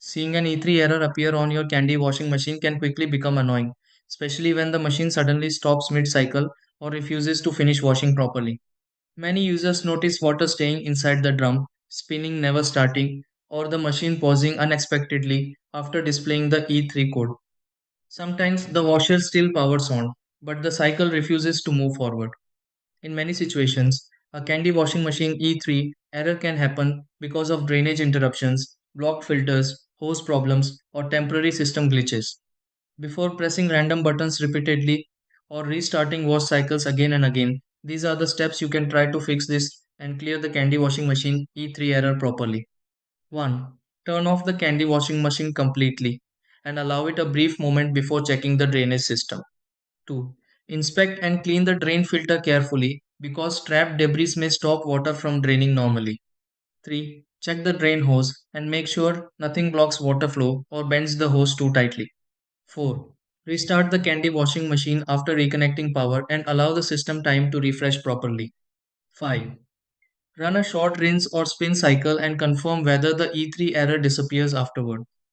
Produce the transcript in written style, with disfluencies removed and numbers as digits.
Seeing an E3 error appear on your candy washing machine can quickly become annoying, especially when the machine suddenly stops mid cycle or refuses to finish washing properly. Many users notice water staying inside the drum, spinning never starting, or the machine pausing unexpectedly after displaying the E3 code. Sometimes the washer still powers on, but the cycle refuses to move forward. In many situations, a candy washing machine E3 error can happen because of drainage interruptions, blocked filters, hose problems, or temporary system glitches. Before pressing random buttons repeatedly or restarting wash cycles again and again, these are the steps you can try to fix this and clear the candy washing machine E3 error properly. 1. Turn off the candy washing machine completely and allow it a brief moment before checking the drainage system. 2. Inspect and clean the drain filter carefully because trapped debris may stop water from draining normally. 3. Check the drain hose and make sure nothing blocks water flow or bends the hose too tightly. 4. Restart the candy washing machine after reconnecting power and allow the system time to refresh properly. 5. Run a short rinse or spin cycle and confirm whether the E3 error disappears afterward.